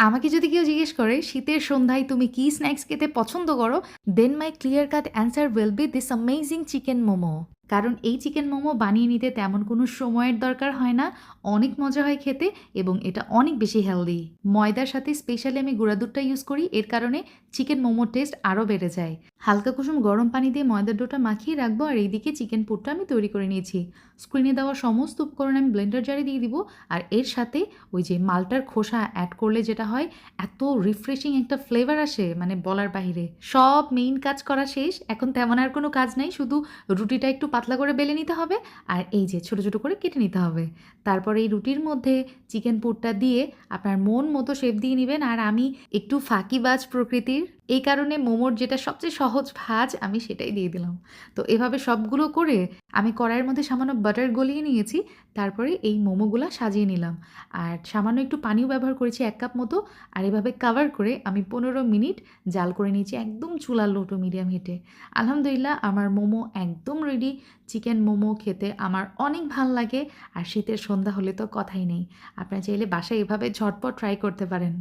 আমাকে যদি কেউ জিজ্ঞেস করে শীতের সন্ধ্যায় তুমি কি স্ন্যাক্স খেতে পছন্দ করো, then my clear cut answer will be this amazing chicken momo. কারণ এই চিকেন মোমো বানিয়ে নিতে তেমন কোনো সময়ের দরকার হয় না, অনেক মজা হয় খেতে এবং এটা অনেক বেশি হেলদি। ময়দার সাথে স্পেশালি আমি গুঁড়া দুধটা ইউজ করি, এর কারণে চিকেন মোমোর টেস্ট আরও বেড়ে যায়। হালকা কুসুম গরম পানি দিয়ে ময়দার ডোটা মাখিয়ে রাখবো আর এইদিকে চিকেন পুরটা আমি তৈরি করে নিয়েছি। স্ক্রিনে দেওয়া সমস্ত উপকরণ আমি ব্লেন্ডার জারে দিয়ে দিব আর এর সাথে ওই যে মালটার খোসা অ্যাড করলে যেটা হয়, এত রিফ্রেশিং একটা ফ্লেভার আসে মানে বলার বাহিরে। সব মেইন কাজ করা শেষ, এখন তেমন আর কোনো কাজ নাই, শুধু রুটিটা একটু পাতলা করে বেলে নিতে হবে আর এই যে ছোট ছোট করে কেটে নিতে হবে। তারপরে এই রুটির মধ্যে চিকেন পুরটা দিয়ে আপনার মন মতো শেপ দিয়ে নেবেন। আর আমি একটু ফাঁকিবাজ প্রকৃতির, এই কারণে মোমোর যেটা সবচেয়ে সহজ ভাজ আমি সেটাই দিয়ে দিলাম। তো এভাবে সবগুলো করে আমি কড়াইয়ের মধ্যে সামান্য বাটার গলিয়ে নিয়েছি, তারপরে এই মোমোগুলা সাজিয়ে নিলাম আর সামান্য একটু পানিও ব্যবহার করেছি 1 কাপ মতো। আর এভাবে কাভার করে আমি 15 মিনিট জাল করে নিয়েছি একদম চুলা লো টু মিডিয়াম হিটে। আলহামদুলিল্লাহ আমার মোমো একদম রেডি। চিকেন মোমো খেতে আমার অনেক ভাল লাগে আর শীতের সন্ধ্যা হলে তো কথাই নেই। আপনারা চাইলে বাসায় এভাবে ঝটপট ট্রাই করতে পারেন।